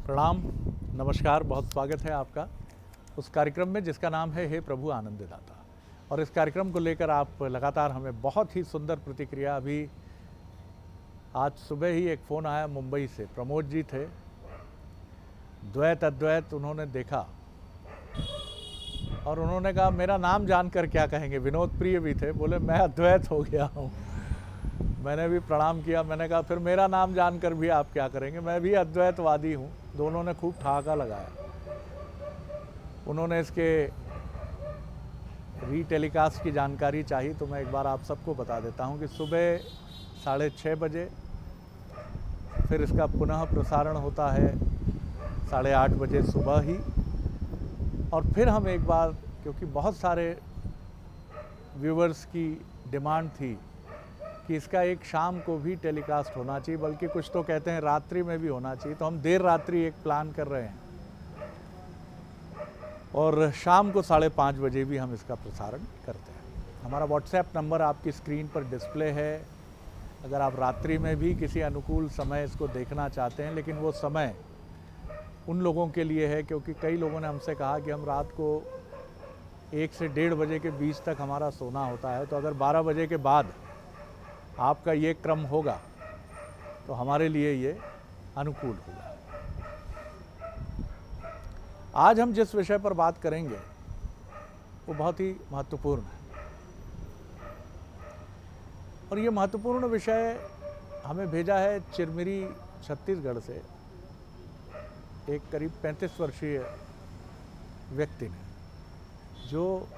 प्रणाम, नमस्कार, बहुत स्वागत है आपका उस कार्यक्रम में जिसका नाम है हे प्रभु आनंददाता। और इस कार्यक्रम को लेकर आप लगातार हमें बहुत ही सुंदर प्रतिक्रिया। अभी आज सुबह ही एक फ़ोन आया मुंबई से, प्रमोद जी थे, द्वैत अद्वैत उन्होंने देखा और उन्होंने कहा मेरा नाम जानकर क्या कहेंगे। विनोद प्रिय भी थे, बोले मैं अद्वैत हो गया हूँ। मैंने भी प्रणाम किया, मैंने कहा फिर मेरा नाम जानकर भी आप क्या करेंगे, मैं भी अद्वैतवादी हूँ। दोनों ने खूब ठहाका लगाया। उन्होंने इसके रीटेलीकास्ट की जानकारी चाहिए तो मैं एक बार आप सबको बता देता हूँ कि सुबह 6:30 बजे फिर इसका पुनः प्रसारण होता है 8:30 बजे सुबह ही। और फिर हम एक बार, क्योंकि बहुत सारे व्यूवर्स की डिमांड थी कि इसका एक शाम को भी टेलीकास्ट होना चाहिए, बल्कि कुछ तो कहते हैं रात्रि में भी होना चाहिए, तो हम देर रात्रि एक प्लान कर रहे हैं और शाम को 5:30 बजे भी हम इसका प्रसारण करते हैं। हमारा व्हाट्सएप नंबर आपकी स्क्रीन पर डिस्प्ले है। अगर आप रात्रि में भी किसी अनुकूल समय इसको देखना चाहते हैं, लेकिन वो समय उन लोगों के लिए है क्योंकि कई लोगों ने हमसे कहा कि हम रात को 1 से 1:30 बजे के बीच तक हमारा सोना होता है, तो अगर 12 बजे के बाद आपका ये क्रम होगा तो हमारे लिए ये अनुकूल होगा। आज हम जिस विषय पर बात करेंगे वो बहुत ही महत्वपूर्ण है और ये महत्वपूर्ण विषय हमें भेजा है चिरमिरी छत्तीसगढ़ से एक करीब 35 वर्षीय व्यक्ति ने, जो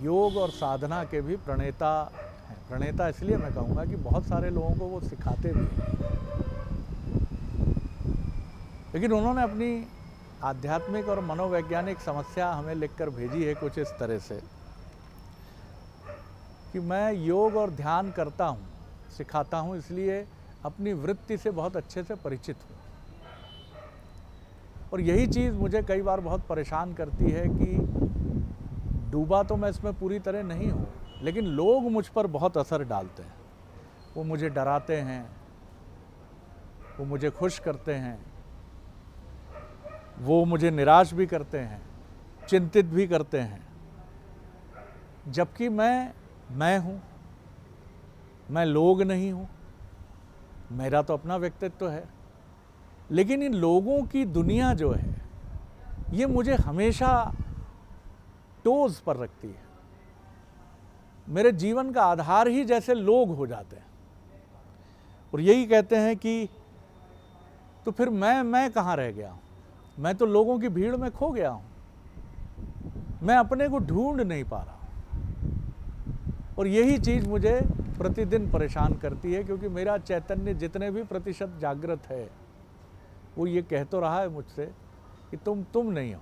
योग और साधना के भी प्रणेता हैं। प्रणेता इसलिए मैं कहूँगा कि बहुत सारे लोगों को वो सिखाते भी हैं, लेकिन उन्होंने अपनी आध्यात्मिक और मनोवैज्ञानिक समस्या हमें लिखकर भेजी है कुछ इस तरह से कि मैं योग और ध्यान करता हूँ, सिखाता हूँ, इसलिए अपनी वृत्ति से बहुत अच्छे से परिचित हूँ। और यही चीज़ मुझे कई बार बहुत परेशान करती है कि डूबा तो मैं इसमें पूरी तरह नहीं हूँ, लेकिन लोग मुझ पर बहुत असर डालते हैं। वो मुझे डराते हैं, वो मुझे खुश करते हैं, वो मुझे निराश भी करते हैं, चिंतित भी करते हैं, जबकि मैं हूँ, मैं लोग नहीं हूँ, मेरा तो अपना व्यक्तित्व है। लेकिन इन लोगों की दुनिया जो है ये मुझे हमेशा टोज पर रखती है। मेरे जीवन का आधार ही जैसे लोग हो जाते हैं और यही कहते हैं कि तो फिर मैं कहाँ रह गया हूँ, मैं तो लोगों की भीड़ में खो गया हूँ, मैं अपने को ढूंढ नहीं पा रहा हूँ। और यही चीज़ मुझे प्रतिदिन परेशान करती है क्योंकि मेरा चैतन्य जितने भी प्रतिशत जागृत है वो ये कह तो रहा है मुझसे कि तुम नहीं हो,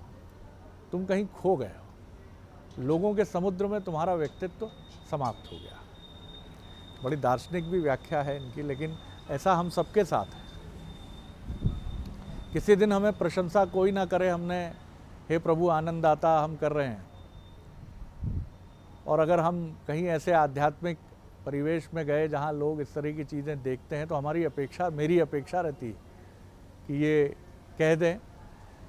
तुम कहीं खो गए हो, लोगों के समुद्र में तुम्हारा व्यक्तित्व समाप्त हो गया। बड़ी दार्शनिक भी व्याख्या है इनकी, लेकिन ऐसा हम सबके साथ है। किसी दिन हमें प्रशंसा कोई ना करे, हमने हे प्रभु आनंददाता हम कर रहे हैं, और अगर हम कहीं ऐसे आध्यात्मिक परिवेश में गए जहाँ लोग इस तरह की चीज़ें देखते हैं तो हमारी अपेक्षा, मेरी अपेक्षा रहती है कि ये कह दें,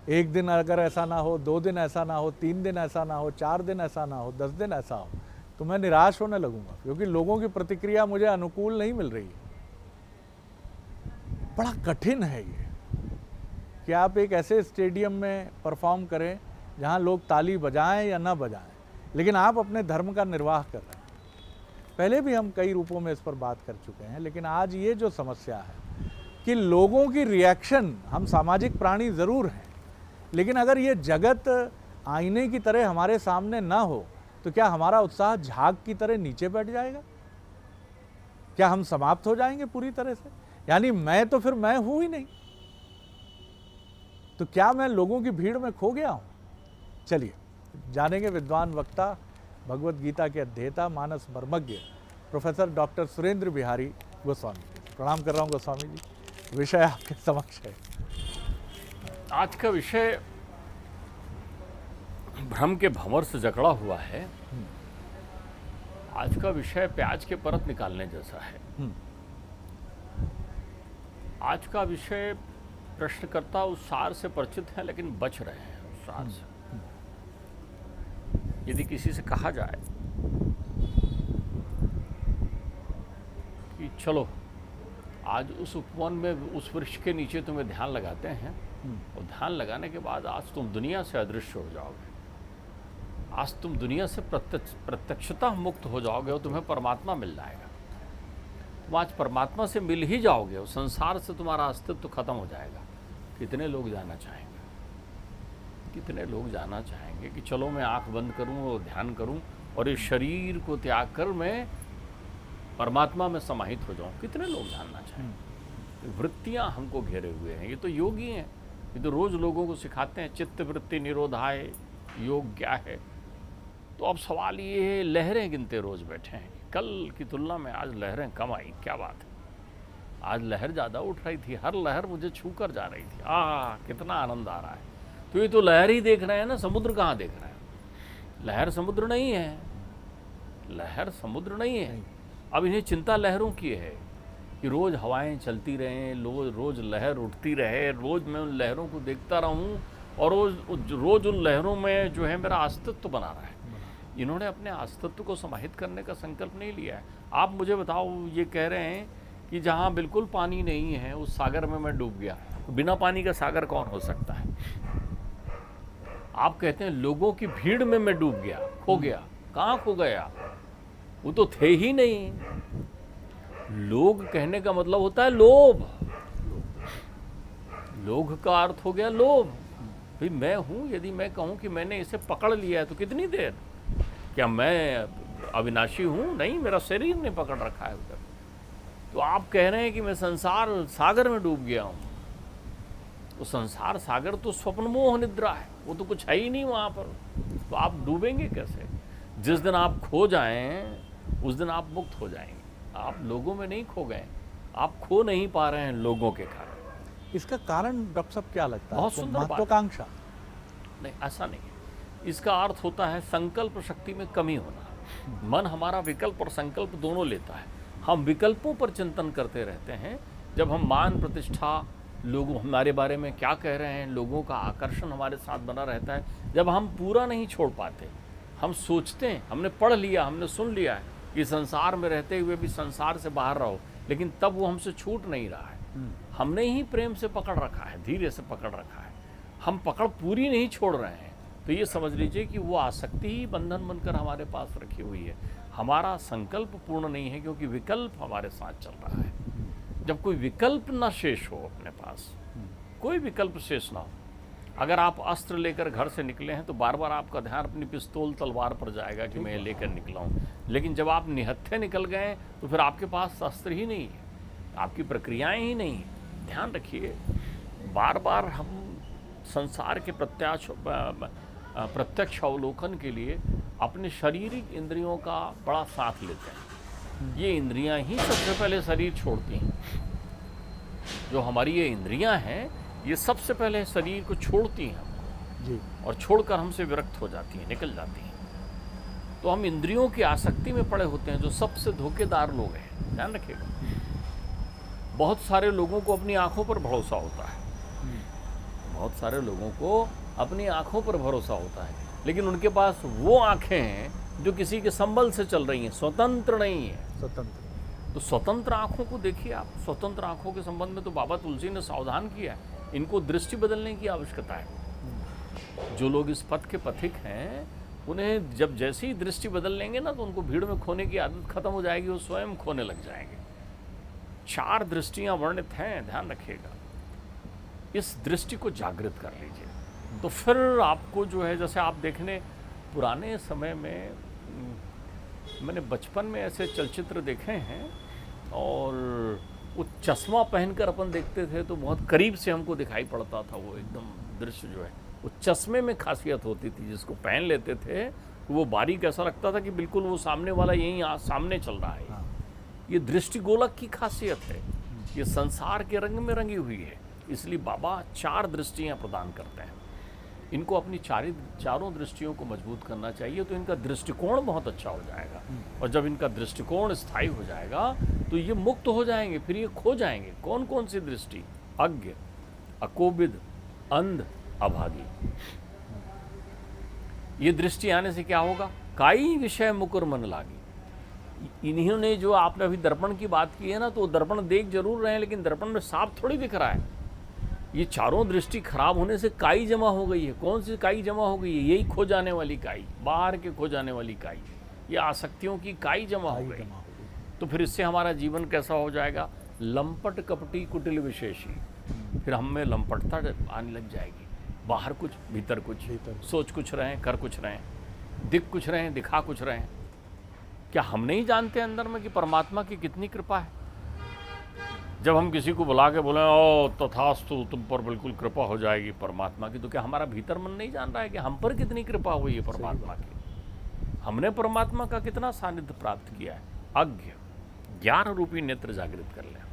एक दिन अगर ऐसा ना हो, 2 दिन ऐसा ना हो, 3 दिन ऐसा ना हो, 4 दिन ऐसा ना हो, 10 दिन ऐसा हो, तो मैं निराश होने लगूंगा क्योंकि लोगों की प्रतिक्रिया मुझे अनुकूल नहीं मिल रही है। बड़ा कठिन है ये कि आप एक ऐसे स्टेडियम में परफॉर्म करें जहां लोग ताली बजाएं या ना बजाएं, लेकिन आप अपने धर्म का निर्वाह कर रहे हैं। पहले भी हम कई रूपों में इस पर बात कर चुके हैं, लेकिन आज ये जो समस्या है कि लोगों की रिएक्शन, हम सामाजिक प्राणी ज़रूर हैं, लेकिन अगर ये जगत आईने की तरह हमारे सामने ना हो तो क्या हमारा उत्साह झाग की तरह नीचे बैठ जाएगा? क्या हम समाप्त हो जाएंगे पूरी तरह से? यानी मैं तो फिर मैं हूं ही नहीं, तो क्या मैं लोगों की भीड़ में खो गया हूं? चलिए जानेंगे विद्वान वक्ता, भगवत गीता के अध्येता, मानस मर्मज्ञ प्रोफेसर डॉक्टर सुरेंद्र बिहारी गोस्वामी। प्रणाम कर रहा हूं गोस्वामी जी, विषय आपके समक्ष है। आज का विषय भ्रम के भंवर से जकड़ा हुआ है। आज का विषय प्याज के परत निकालने जैसा है। आज का विषय प्रश्नकर्ता उस सार से परिचित हैं लेकिन बच रहे हैं उस सार से। यदि किसी से कहा जाए कि चलो आज उस उपवन में उस वृक्ष के नीचे तुम्हें ध्यान लगाते हैं, और ध्यान लगाने के बाद आज तुम दुनिया से अदृश्य हो जाओगे, आज तुम दुनिया से प्रत्यक्षता मुक्त हो जाओगे और तुम्हें परमात्मा मिल जाएगा। तुम आज परमात्मा से मिल ही जाओगे और संसार से तुम्हारा अस्तित्व खत्म हो जाएगा। कितने लोग जाना चाहेंगे, कितने लोग जाना चाहेंगे कि चलो मैं आंख बंद करूं और ध्यान करूं और इस शरीर को त्याग कर मैं परमात्मा में समाहित हो जाऊं। कितने लोग जानना चाहेंगे। वृत्तियां हमको घेरे हुए हैं, ये तो योगी हैं, ये तो रोज लोगों को सिखाते हैं चित्त वृत्ति निरोधाय योग क्या है। तो अब सवाल ये है, लहरें गिनते रोज बैठे हैं, कल की तुलना में आज लहरें कम आई, क्या बात है। आज लहर ज़्यादा उठ रही थी, हर लहर मुझे छू कर जा रही थी, कितना आनंद आ रहा है। तो ये तो लहर ही देख रहे हैं ना, समुद्र कहाँ देख रहे हैं। लहर समुद्र नहीं है, लहर समुद्र नहीं है। अब इन्हें चिंता लहरों की है कि रोज़ हवाएं चलती रहें, रोज़ लहर उठती रहे, रोज़ मैं उन लहरों को देखता रहूं और रोज़ उन लहरों में जो है मेरा अस्तित्व बना रहा है। इन्होंने अपने अस्तित्व को समाहित करने का संकल्प नहीं लिया है। आप मुझे बताओ, ये कह रहे हैं कि जहाँ बिल्कुल पानी नहीं है उस सागर में मैं डूब गया, तो बिना पानी का सागर कौन हो सकता है। आप कहते हैं लोगों की भीड़ में मैं डूब गया, खो गया। कहाँ खो गया, वो तो थे ही नहीं। लोग कहने का मतलब होता है लोभ। लोभ का अर्थ हो गया लोभ। भाई मैं हूं, यदि मैं कहूं कि मैंने इसे पकड़ लिया है तो कितनी देर, क्या मैं अविनाशी हूं? नहीं, मेरा शरीर ने पकड़ रखा है उधर। तो आप कह रहे हैं कि मैं संसार सागर में डूब गया हूं। तो संसार सागर तो स्वप्न मोह निद्रा है, वो तो कुछ है ही नहीं वहां पर। तो आप डूबेंगे कैसे। जिस दिन आप खो जाएं उस दिन आप मुक्त हो जाएंगे। आप लोगों में नहीं खो गए, आप खो नहीं पा रहे हैं लोगों के कारण। इसका कारण डॉक्टर साहब क्या लगता है? बहुत सुंदर बात। महत्वाकांक्षा नहीं, ऐसा नहीं है। इसका अर्थ होता है संकल्प शक्ति में कमी होना। मन हमारा विकल्प और संकल्प दोनों लेता है। हम विकल्पों पर चिंतन करते रहते हैं। जब हम मान प्रतिष्ठा, लोग हमारे बारे में क्या कह रहे हैं, लोगों का आकर्षण हमारे साथ बना रहता है। जब हम पूरा नहीं छोड़ पाते, हम सोचते हैं, हमने पढ़ लिया, हमने सुन लिया है कि संसार में रहते हुए भी संसार से बाहर रहो, लेकिन तब वो हमसे छूट नहीं रहा है। हमने ही प्रेम से पकड़ रखा है, धीरे से पकड़ रखा है, हम पकड़ पूरी नहीं छोड़ रहे हैं। तो ये समझ लीजिए कि वो आसक्ति ही बंधन बनकर हमारे पास रखी हुई है। हमारा संकल्प पूर्ण नहीं है क्योंकि विकल्प हमारे साथ चल रहा है। जब कोई विकल्प ना शेष हो अपने पास, कोई विकल्प शेष ना हो। अगर आप अस्त्र लेकर घर से निकले हैं तो बार बार आपका ध्यान अपनी पिस्तौल तलवार पर जाएगा कि मैं लेकर निकला हूँ। लेकिन जब आप निहत्थे निकल गए तो फिर आपके पास अस्त्र ही नहीं है, आपकी प्रक्रियाएं ही नहीं है। ध्यान रखिए, बार बार हम संसार के प्रत्यक्ष अवलोकन के लिए अपने शारीरिक इंद्रियों का बड़ा साथ लेते हैं। ये इंद्रियां ही सबसे पहले शरीर छोड़ती हैं। जो हमारी ये इंद्रियां हैं, ये सबसे पहले शरीर को छोड़ती हैं हमको जी, और छोड़कर हमसे विरक्त हो जाती हैं, निकल जाती हैं। तो हम इंद्रियों की आसक्ति में पड़े होते हैं, जो सबसे धोखेदार लोग हैं। ध्यान रखिएगा, बहुत सारे लोगों को अपनी आंखों पर भरोसा होता है, बहुत सारे लोगों को अपनी आंखों पर भरोसा होता है, लेकिन उनके पास वो आंखें हैं जो किसी के संबल से चल रही हैं, स्वतंत्र नहीं है। स्वतंत्र, तो स्वतंत्र आंखों को देखिए आप। स्वतंत्र आंखों के संबंध में तो बाबा तुलसी ने सावधान किया है, इनको दृष्टि बदलने की आवश्यकता है। जो लोग इस पथ के पथिक हैं, उन्हें जब जैसी ही दृष्टि बदल लेंगे ना, तो उनको भीड़ में खोने की आदत खत्म हो जाएगी, वो स्वयं खोने लग जाएंगे। 4 दृष्टियां वर्णित हैं, ध्यान रखिएगा। इस दृष्टि को जागृत कर लीजिए, तो फिर आपको जो है, जैसे आप देखने पुराने समय में, मैंने बचपन में ऐसे चलचित्र देखे हैं, और वो चश्मा पहनकर अपन देखते थे तो बहुत करीब से हमको दिखाई पड़ता था वो एकदम दृश्य जो है। वो चश्मे में खासियत होती थी, जिसको पहन लेते थे वो बारीक ऐसा लगता था कि बिल्कुल वो सामने वाला यहीं सामने चल रहा है। ये दृष्टिगोलक की खासियत है, ये संसार के रंग में रंगी हुई है। इसलिए बाबा 4 दृष्टियाँ प्रदान करते हैं। इनको अपनी चारों दृष्टियों को मजबूत करना चाहिए, तो इनका दृष्टिकोण बहुत अच्छा हो जाएगा। और जब इनका दृष्टिकोण स्थायी हो जाएगा तो ये मुक्त हो जाएंगे, फिर ये खो जाएंगे। कौन कौन सी दृष्टि? अज्ञ, अकोबिद, अंध, अभागी। ये दृष्टि आने से क्या होगा? काई विषय मुकुर मन लागी। इन्होंने जो आपने अभी दर्पण की बात की है ना, तो दर्पण देख जरूर रहे हैं, लेकिन दर्पण में साफ थोड़ी दिख रहा है। ये चारों दृष्टि खराब होने से काई जमा हो गई है। कौन सी काई जमा हो गई है? यही खो जाने वाली काई, बाहर के खो जाने वाली काई, ये आसक्तियों की काई जमा हो गई। तो फिर इससे हमारा जीवन कैसा हो जाएगा? लंपट, कपटी, कुटिल, विशेषी। फिर हम में लंपटता आने लग जाएगी। बाहर कुछ, भीतर कुछ, सोच कुछ रहे, कर कुछ रहे, दिख कुछ रहे, दिखा कुछ रहे। क्या हम नहीं जानते अंदर में कि परमात्मा की कितनी कृपा है? जब हम किसी को बुला के बोले ओ तथास्तु, तुम पर बिल्कुल कृपा हो जाएगी परमात्मा की, तो क्या हमारा भीतर मन नहीं जान रहा है कि हम पर कितनी कृपा हुई है परमात्मा की? हमने परमात्मा का कितना सानिध्य प्राप्त किया है? अज्ञ, ज्ञान रूपी नेत्र जागृत कर ले।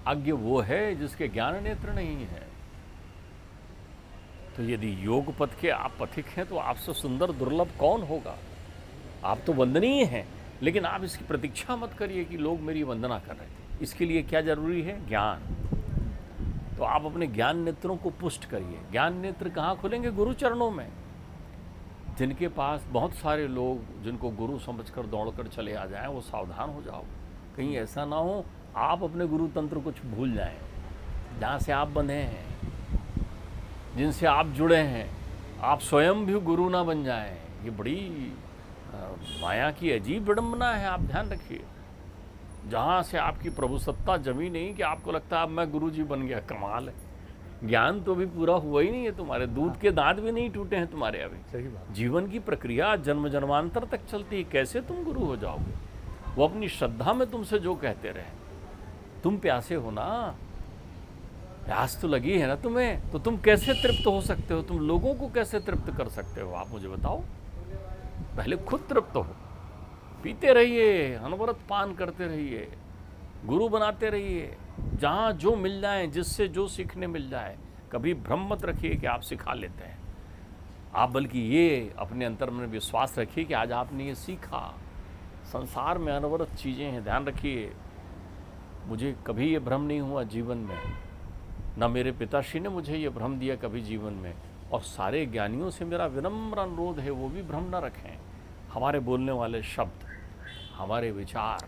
अज्ञ वो है जिसके ज्ञान नेत्र नहीं है। तो यदि योग पथ के आप पथिक हैं तो आपसे सुंदर दुर्लभ कौन होगा? आप तो वंदनीय हैं, लेकिन आप इसकी प्रतीक्षा मत करिए कि लोग मेरी वंदना कर रहे थे। इसके लिए क्या जरूरी है? ज्ञान। तो आप अपने ज्ञान नेत्रों को पुष्ट करिए। ज्ञान नेत्र कहाँ खुलेंगे? गुरु चरणों में। जिनके पास बहुत सारे लोग जिनको गुरु समझकर दौड़कर चले आ जाएं, वो सावधान हो जाओ। कहीं ऐसा ना हो आप अपने गुरु तंत्र कुछ भूल जाएं। जहाँ से आप बंधे हैं, जिनसे आप जुड़े हैं, आप स्वयं भी गुरु ना बन जाएं। ये बड़ी माया की अजीब विडंबना है, आप ध्यान रखिए। जहाँ से आपकी प्रभु सत्ता जमी नहीं कि आपको लगता है अब मैं गुरु जी बन गया। कमाल है, ज्ञान तो भी पूरा हुआ ही नहीं है तुम्हारे। दूध के दांत भी नहीं टूटे हैं तुम्हारे अभी। सही बात। जीवन की प्रक्रिया जन्म जन्मांतर तक चलती है। कैसे तुम गुरु हो जाओगे? वो अपनी श्रद्धा में तुमसे जो कहते रहे। तुम प्यासे हो ना, प्यास तो लगी है ना तुम्हें, तो तुम कैसे तृप्त हो सकते हो? तुम लोगों को कैसे तृप्त कर सकते हो? आप मुझे बताओ। पहले खुद तृप्त हो। पीते रहिए, अनवरत पान करते रहिए, गुरु बनाते रहिए। जहाँ जो मिल जाए, जिससे जो सीखने मिल जाए, कभी भ्रम मत रखिए कि आप सिखा लेते हैं आप, बल्कि ये अपने अंतर में विश्वास रखिए कि आज आपने ये सीखा। संसार में अनवरत चीज़ें हैं, ध्यान रखिए। मुझे कभी ये भ्रम नहीं हुआ जीवन में, न मेरे पिताश्री ने मुझे ये भ्रम दिया कभी जीवन में। और सारे ज्ञानियों से मेरा विनम्र अनुरोध है, वो भी भ्रम न रखें। हमारे बोलने वाले शब्द, हमारे विचार,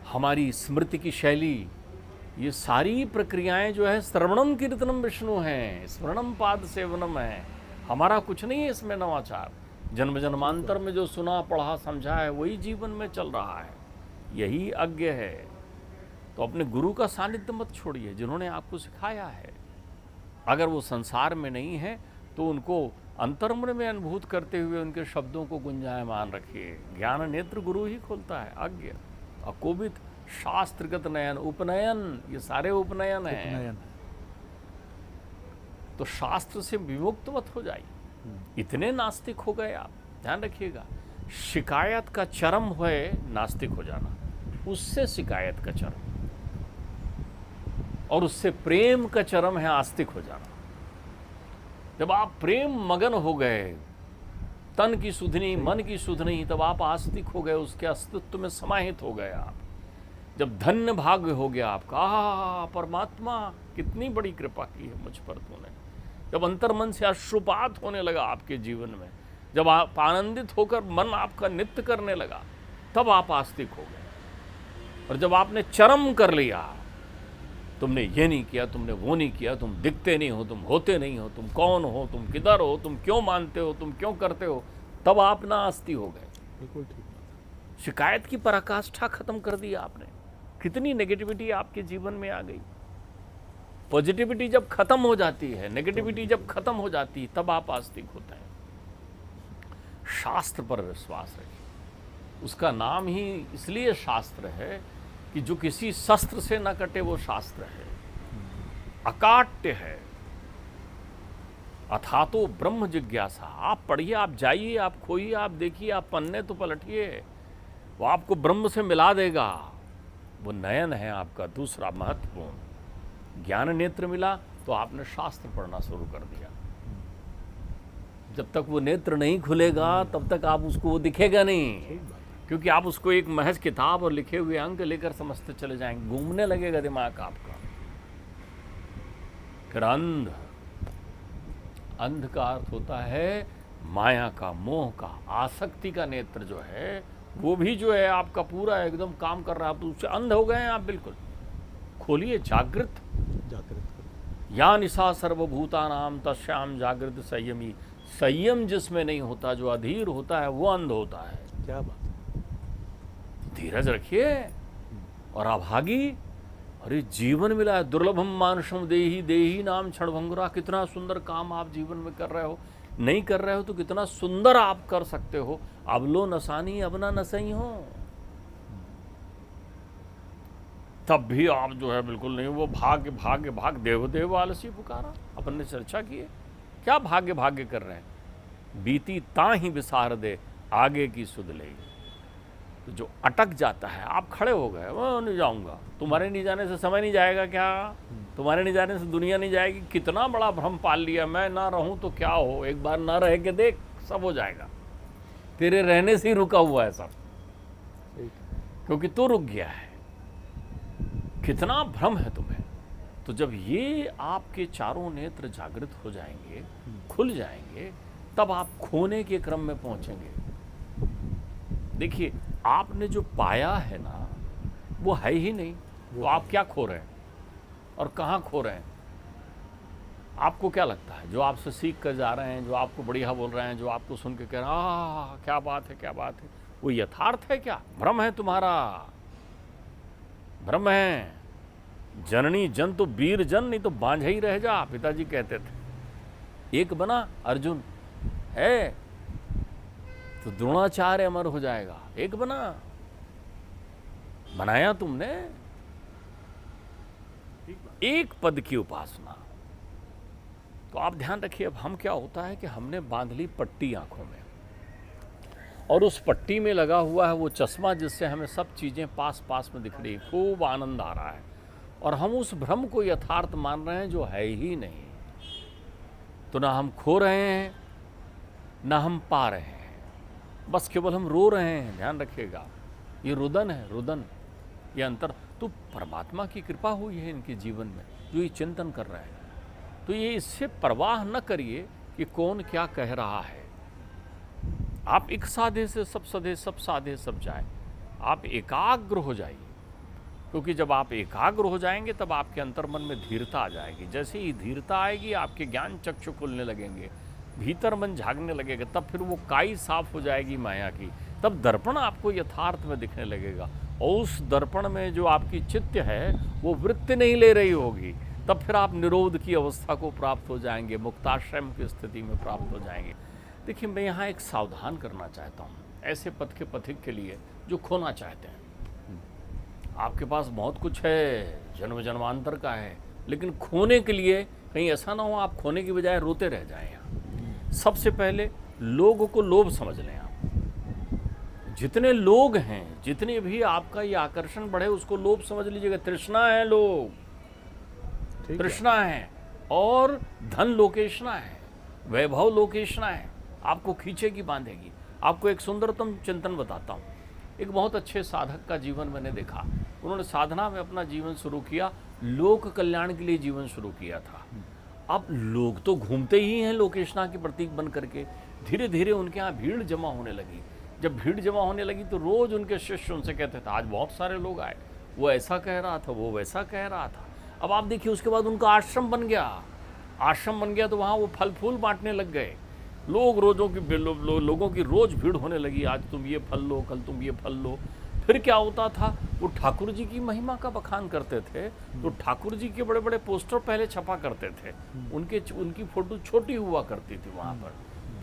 हमारी स्मृति की शैली, ये सारी प्रक्रियाएं जो है श्रवणम कीर्तनम विष्णु हैं, स्मरणम पाद सेवनम है। हमारा कुछ नहीं है इसमें नवाचार। जन्म जन्मांतर में जो सुना, पढ़ा, समझा है, वही जीवन में चल रहा है। यही अज्ञ है। तो अपने गुरु का सानिध्य मत छोड़िए, जिन्होंने आपको सिखाया है। अगर वो संसार में नहीं है तो उनको अंतर्मन में अनुभूत करते हुए उनके शब्दों को गुंजायमान रखिए। ज्ञान नेत्र गुरु ही खोलता है। अज्ञ, अकोबित, शास्त्रगत नयन, उपनयन, ये सारे उपनयन हैं। तो शास्त्र से विमुक्त मत हो जाइए। इतने नास्तिक हो गए आप, ध्यान रखिएगा। शिकायत का चरम है नास्तिक हो जाना, उससे शिकायत का चरम, और उससे प्रेम का चरम है आस्तिक हो जाना। जब आप प्रेम मगन हो गए, तन की सुध नहीं, मन की सुध नहीं, तब आप आस्तिक हो गए, उसके अस्तित्व में समाहित हो गए आप। जब धन्य भाग्य हो गया आपका, आहा परमात्मा कितनी बड़ी कृपा की है मुझ पर तूने। जब अंतर्मन से अश्रुपात होने लगा आपके जीवन में, जब आप आनंदित होकर मन आपका नृत्य करने लगा, तब आप आस्तिक हो गए। और जब आपने चरम कर लिया, तुमने ये नहीं किया, तुमने वो नहीं किया, तुम दिखते नहीं हो, तुम होते नहीं हो, तुम कौन हो, तुम किधर हो, तुम क्यों मानते हो, तुम क्यों करते हो, तब आप ना आस्ती हो गए। बिल्कुल ठीक। शिकायत की पराकाष्ठा खत्म कर दी आपने। कितनी नेगेटिविटी आपके जीवन में आ गई। पॉजिटिविटी जब खत्म हो जाती है, नेगेटिविटी जब खत्म हो जाती है, तब आप आस्तिक होते हैं। शास्त्र पर विश्वास रखिए। उसका नाम ही इसलिए शास्त्र है कि जो किसी शस्त्र से न कटे वो शास्त्र है, अकाट्य है। अथातो ब्रह्म जिज्ञासा। आप पढ़िए, आप जाइए, आप खोइए, आप देखिए, आप पन्ने तो पलटिए, वो आपको ब्रह्म से मिला देगा। वो नयन है आपका दूसरा महत्वपूर्ण। ज्ञान नेत्र मिला तो आपने शास्त्र पढ़ना शुरू कर दिया। जब तक वो नेत्र नहीं खुलेगा तब तक आप उसको, वो दिखेगा नहीं। क्योंकि आप उसको एक महज किताब और लिखे हुए अंक लेकर समझते चले जाएंगे, घूमने लगेगा दिमाग आपका। फिर अंध, अंध का अर्थ होता है माया का, मोह का, आसक्ति का नेत्र जो है वो भी जो है आपका पूरा एकदम काम कर रहा है, तो उससे अंध हो गए हैं आप बिल्कुल। खोलिए, जागृत या निशा सर्वभूतानाम तस्याम जागृत संयमी। संयम जिसमें नहीं होता, जो अधीर होता है, वो अंध होता है। क्या बात। धीरज रखिए और अभागी, अरे जीवन मिला है, दुर्लभम मानुषम देही देही नाम क्षणभंगुरा। कितना सुंदर काम आप जीवन में कर रहे हो, नहीं कर रहे हो तो कितना सुंदर आप कर सकते हो। अब लो नसानी अब ना नसई हो, तब भी आप जो है बिल्कुल नहीं। वो भाग्य भाग्य भाग देव देव आलसी पुकारा, अपन ने चर्चा की है। क्या भाग्य भाग्य कर रहे हैं? बीती ता ही विसार दे आगे की सुध ले। तो जो अटक जाता है, आप खड़े हो गए, मैं नहीं जाऊंगा, तुम्हारे नहीं जाने से समय नहीं जाएगा क्या? तुम्हारे नहीं जाने से दुनिया नहीं जाएगी? कितना बड़ा भ्रम पाल लिया, मैं ना रहूं तो क्या हो, एक बार ना रह के देख, सब हो जाएगा। तेरे रहने से ही रुका हुआ है सब, क्योंकि तू रुक गया है। कितना भ्रम है तुम्हें। तो जब ये आपके चारों नेत्र जागृत हो जाएंगे, खुल जाएंगे, तब आप खोने के क्रम में पहुंचेंगे। देखिए, आपने जो पाया है ना, वो है ही नहीं, तो आप क्या खो रहे हैं और कहाँ खो रहे हैं? आपको क्या लगता है, जो आपसे सीख कर जा रहे हैं, जो आपको बढ़िया बोल रहे हैं, जो आपको सुन के कह रहे हैं क्या बात है, क्या बात है, वो यथार्थ है क्या? भ्रम है तुम्हारा, भ्रम है। जननी जन तो वीर जन, नहीं तो बांझ ही रह जा, पिताजी कहते थे। एक बना अर्जुन है तो द्रोणाचार्य अमर हो जाएगा। एक बना, बनाया तुमने एक पद की उपासना। तो आप ध्यान रखिए, अब हम क्या होता है कि हमने बांध ली पट्टी आंखों में, और उस पट्टी में लगा हुआ है वो चश्मा, जिससे हमें सब चीजें पास पास में दिख रही, खूब आनंद आ रहा है, और हम उस भ्रम को यथार्थ मान रहे हैं जो है ही नहीं। तो ना हम खो रहे हैं, ना हम पा रहे हैं, बस केवल हम रो रहे हैं। ध्यान रखिएगा, ये रुदन है, रुदन, ये अंतर। तो परमात्मा की कृपा हुई है इनके जीवन में, जो ये चिंतन कर रहे हैं। तो ये इससे परवाह न करिए कि कौन क्या कह रहा है। आप एक साधे से सब सधे, सब साधे सब जाए। आप एकाग्र हो जाइए, क्योंकि जब आप एकाग्र हो जाएंगे तब आपके अंतर्मन में धीरता आ जाएगी। जैसे ही धीरता आएगी, आपके ज्ञान चक्षु खुलने लगेंगे, भीतर मन झागने लगेगा, तब फिर वो काई साफ हो जाएगी माया की। तब दर्पण आपको यथार्थ में दिखने लगेगा, और उस दर्पण में जो आपकी चित्त है वो वृत्ति नहीं ले रही होगी। तब फिर आप निरोध की अवस्था को प्राप्त हो जाएंगे, मुक्ताश्रम की स्थिति में प्राप्त हो जाएंगे। देखिए, मैं यहाँ एक सावधान करना चाहता हूँ ऐसे पथ के पथिक के लिए जो खोना चाहते हैं। आपके पास बहुत कुछ है, जन्म जन्मांतर का है, लेकिन खोने के लिए कहीं ऐसा ना हो आप खोने की बजाय रोते रह जाएं। यहाँ सबसे पहले लोगों को लोभ समझ लें आप। जितने लोग हैं, जितने भी आपका ये आकर्षण बढ़े, उसको लोभ समझ लीजिएगा। तृष्णा है, लोग तृष्णा है, और धन लोकेशना है, वैभव लोकेशना है, आपको खींचेगी, बांधेगी। आपको एक सुंदरतम चिंतन बताता हूँ। एक बहुत अच्छे साधक का जीवन मैंने देखा। उन्होंने साधना में अपना जीवन शुरू किया, लोक कल्याण के लिए जीवन शुरू किया था। अब लोग तो घूमते ही हैं लोकेशना के प्रतीक बन करके। धीरे धीरे उनके यहाँ भीड़ जमा होने लगी। जब भीड़ जमा होने लगी तो रोज उनके शिष्य उनसे कहते थे, आज बहुत सारे लोग आए, वो ऐसा कह रहा था, वो वैसा कह रहा था। अब आप देखिए, उसके बाद उनका आश्रम बन गया। आश्रम बन गया तो वहाँ वो फल फूल बांटने लग गए। लोगों की रोज भीड़ होने लगी। आज तुम ये फल लो, कल तुम ये फल लो। फिर क्या होता था, वो ठाकुर जी की महिमा का बखान करते थे, तो ठाकुर जी के बड़े बड़े पोस्टर पहले छपा करते थे। उनकी फोटो छोटी हुआ करती थी वहाँ पर।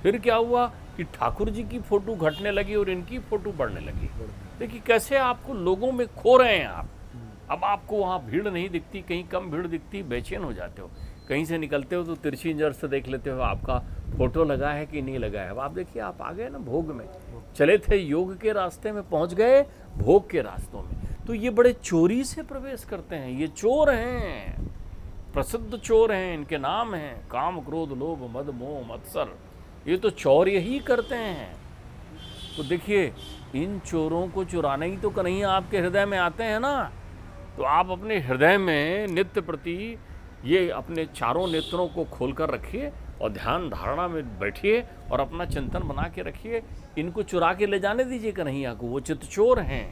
फिर क्या हुआ कि ठाकुर जी की फोटो घटने लगी और इनकी फोटो बढ़ने लगी। देखिए कैसे आपको लोगों में खो रहे हैं आप। अब आपको वहाँ भीड़ नहीं दिखती, कहीं कम भीड़ दिखती, बेचैन हो जाते हो। कहीं से निकलते हो तो तिरछी नजर से देख लेते हो आपका फोटो लगा है कि नहीं लगा है। अब आप देखिए, आप आ गए ना भोग में, चले थे योग के रास्ते में, पहुंच गए भोग के रास्तों में। तो ये बड़े चोरी से प्रवेश करते हैं। ये चोर हैं, प्रसिद्ध चोर हैं, इनके नाम हैं काम क्रोध लोभ मद मोह मत्सर। ये तो चौर्य ही करते हैं। तो देखिए, इन चोरों को चुराने ही तो कन्हैया आपके हृदय में आते हैं ना। तो आप अपने हृदय में नित्य प्रति ये अपने चारों नेत्रों को खोलकर रखिए और ध्यान धारणा में बैठिए और अपना चिंतन बना के रखिए। इनको चुरा के ले जाने दीजिए कन्हैया को, वो चित्तचोर हैं,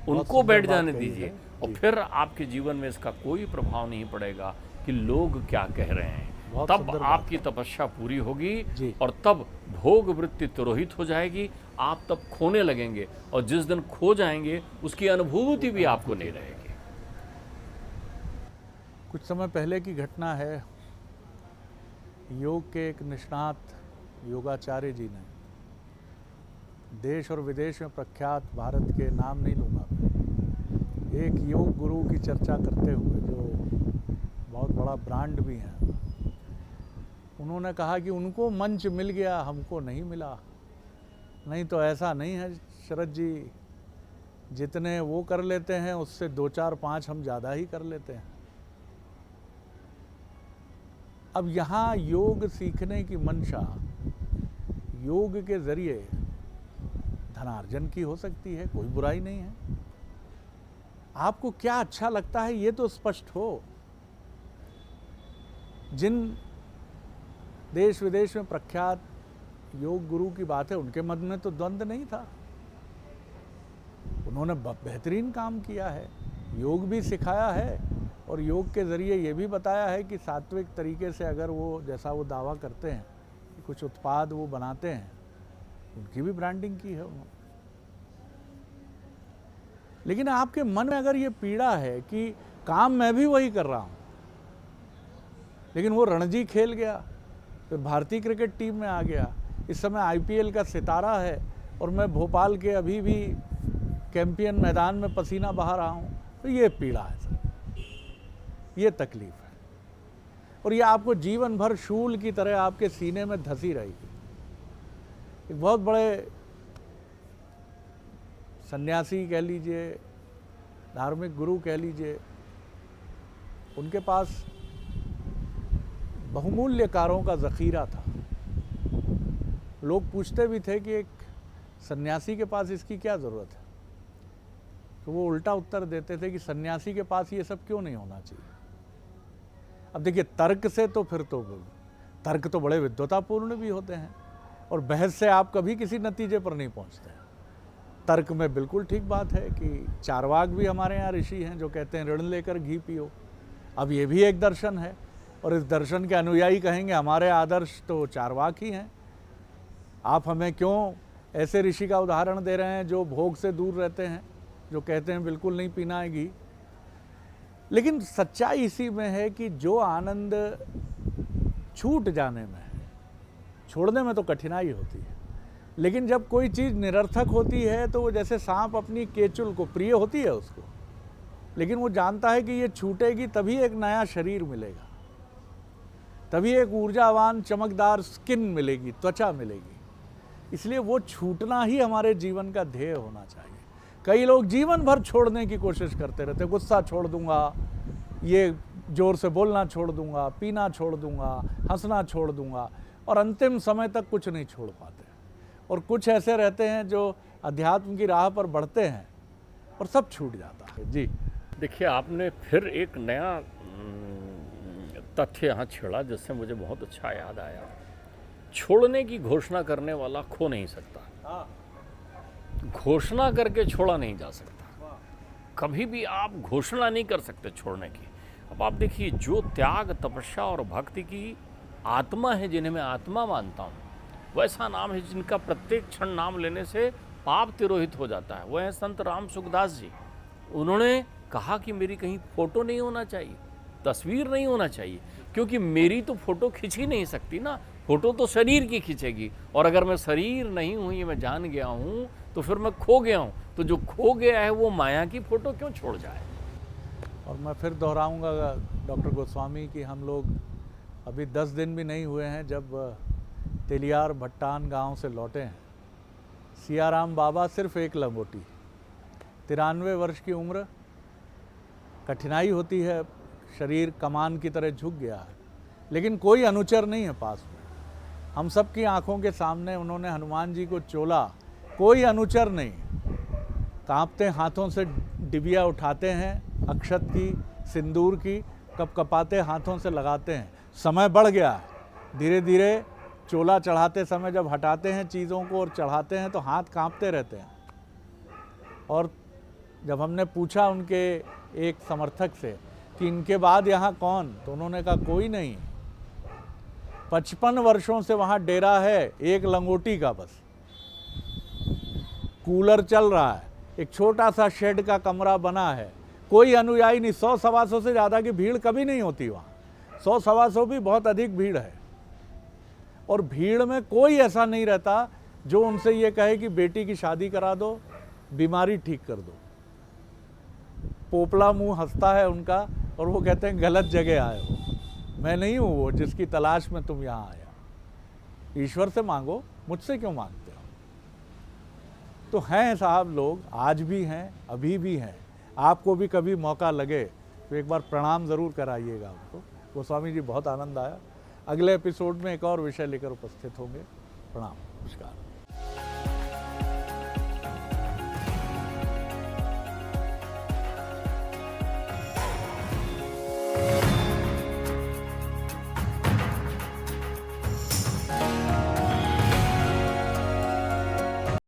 उनको बैठ जाने दीजिए और फिर आपके जीवन में इसका कोई प्रभाव नहीं पड़ेगा कि लोग क्या कह रहे हैं। तब आपकी तपस्या पूरी होगी और तब भोग वृत्ति तिरोहित हो जाएगी। आप तब खोने लगेंगे और जिस दिन खो जाएंगे उसकी अनुभूति भी आपको नहीं रहेगी। कुछ समय पहले की घटना है। योग के एक निष्णात योगाचार्य जी ने, देश और विदेश में प्रख्यात, भारत के नाम नहीं लूँगा मैं, एक योग गुरु की चर्चा करते हुए, जो बहुत बड़ा ब्रांड भी है, उन्होंने कहा कि उनको मंच मिल गया, हमको नहीं मिला। नहीं तो ऐसा नहीं है शरद जी, जितने वो कर लेते हैं उससे 2, 4, 5 हम ज़्यादा ही कर लेते हैं। अब यहाँ योग सीखने की मंशा योग के ज़रिए धनार्जन की हो सकती है, कोई बुराई नहीं है। आपको क्या अच्छा लगता है ये तो स्पष्ट हो। जिन देश विदेश में प्रख्यात योग गुरु की बात है, उनके मन में तो द्वंद्व नहीं था। उन्होंने बेहतरीन काम किया है, योग भी सिखाया है और योग के ज़रिए ये भी बताया है कि सात्विक तरीके से अगर वो, जैसा वो दावा करते हैं कि कुछ उत्पाद वो बनाते हैं, उनकी भी ब्रांडिंग की है उन्होंने। लेकिन आपके मन में अगर ये पीड़ा है कि काम मैं भी वही कर रहा हूँ, लेकिन वो रणजी खेल गया, फिर भारतीय क्रिकेट टीम में आ गया, इस समय आईपीएल का सितारा है और मैं भोपाल के अभी भी कैंपियन मैदान में पसीना बहा रहा हूँ, तो ये पीड़ा है सर, ये तकलीफ है। और ये आपको जीवन भर शूल की तरह आपके सीने में धंसी रहेगी। एक बहुत बड़े सन्यासी कह लीजिए, धार्मिक गुरु कह लीजिए, उनके पास बहुमूल्य कारों का ज़ख़ीरा था। लोग पूछते भी थे कि एक सन्यासी के पास इसकी क्या ज़रूरत है, तो वो उल्टा उत्तर देते थे कि सन्यासी के पास ये सब क्यों नहीं होना चाहिए। अब देखिए, तर्क से तो फिर तो तर्क तो बड़े विद्वतापूर्ण भी होते हैं और बहस से आप कभी किसी नतीजे पर नहीं पहुंचते। तर्क में बिल्कुल ठीक बात है कि चारवाक भी हमारे यहाँ ऋषि हैं जो कहते हैं ऋण लेकर घी पियो। अब ये भी एक दर्शन है और इस दर्शन के अनुयायी कहेंगे हमारे आदर्श तो चारवाक ही हैं। आप हमें क्यों ऐसे ऋषि का उदाहरण दे रहे हैं जो भोग से दूर रहते हैं, जो कहते हैं बिल्कुल नहीं पीना है घी। लेकिन सच्चाई इसी में है कि जो आनंद छूट जाने में है, छोड़ने में तो कठिनाई होती है। लेकिन जब कोई चीज़ निरर्थक होती है तो वो जैसे सांप अपनी केचुल को, प्रिय होती है उसको, लेकिन वो जानता है कि ये छूटेगी तभी एक नया शरीर मिलेगा, तभी एक ऊर्जावान चमकदार स्किन मिलेगी, त्वचा मिलेगी। इसलिए वो छूटना ही हमारे जीवन का ध्येय होना चाहिए। कई लोग जीवन भर छोड़ने की कोशिश करते रहते, गुस्सा छोड़ दूंगा, ये जोर से बोलना छोड़ दूंगा, पीना छोड़ दूंगा, हंसना छोड़ दूंगा, और अंतिम समय तक कुछ नहीं छोड़ पाते। और कुछ ऐसे रहते हैं जो अध्यात्म की राह पर बढ़ते हैं और सब छूट जाता है। जी देखिए, आपने फिर एक नया तथ्य यहाँ छेड़ा जिससे मुझे बहुत अच्छा याद आया। छोड़ने की घोषणा करने वाला खो नहीं सकता, घोषणा करके छोड़ा नहीं जा सकता। कभी भी आप घोषणा नहीं कर सकते छोड़ने की। अब आप देखिए, जो त्याग, तपस्या और भक्ति की आत्मा है, जिन्हें मैं आत्मा मानता हूँ, वैसा नाम है जिनका प्रत्येक क्षण नाम लेने से पाप तिरोहित हो जाता है। वह है संत राम सुखदास जी। उन्होंने कहा कि मेरी कहीं फोटो नहीं होना चाहिए, तस्वीर नहीं होना चाहिए, क्योंकि मेरी तो फोटो खिंच ही नहीं सकती ना, फोटो तो शरीर की खींचेगी, और अगर मैं शरीर नहीं हूँ, ये मैं जान गया हूँ, तो फिर मैं खो गया हूँ। तो जो खो गया है वो माया की फोटो क्यों छोड़ जाए। और मैं फिर दोहराऊंगा डॉक्टर गोस्वामी कि हम लोग अभी 10 दिन भी नहीं हुए हैं जब तेलियार भट्टान गांव से लौटे हैं। सियाराम बाबा सिर्फ एक लंगोटी, 93 वर्ष की उम्र, कठिनाई होती है, शरीर कमान की तरह झुक गया है, लेकिन कोई अनुचर नहीं है पास में। हम सब की आंखों के सामने उन्होंने हनुमान जी को चोला कोई अनुचर नहीं, कांपते हाथों से डिबिया उठाते हैं, अक्षत की, सिंदूर की, कपकपाते हाथों से लगाते हैं। समय बढ़ गया है, धीरे धीरे चोला चढ़ाते समय जब हटाते हैं चीज़ों को और चढ़ाते हैं तो हाथ कांपते रहते हैं। और जब हमने पूछा उनके एक समर्थक से कि इनके बाद यहाँ कौन, तो उन्होंने कहा कोई नहीं, 55 वर्षों से वहाँ डेरा है, एक लंगोटी का बस, कूलर चल रहा है, एक छोटा सा शेड का कमरा बना है, कोई अनुयायी नहीं। 100-125 से ज़्यादा की भीड़ कभी नहीं होती वहाँ, 100-125 भी बहुत अधिक भीड़ है। और भीड़ में कोई ऐसा नहीं रहता जो उनसे ये कहे कि बेटी की शादी करा दो, बीमारी ठीक कर दो। पोपला मुंह हंसता है उनका और वो कहते हैं गलत जगह आए हो, मैं नहीं हूँ वो जिसकी तलाश में तुम यहाँ आया। ईश्वर से मांगो, मुझसे क्यों मांगते हो। तो हैं साहब लोग, आज भी हैं, अभी भी हैं। आपको भी कभी मौका लगे तो एक बार प्रणाम ज़रूर कराइएगा उनको। गोस्वामी जी बहुत आनंद आया। अगले एपिसोड में एक और विषय लेकर उपस्थित होंगे। प्रणाम, नमस्कार।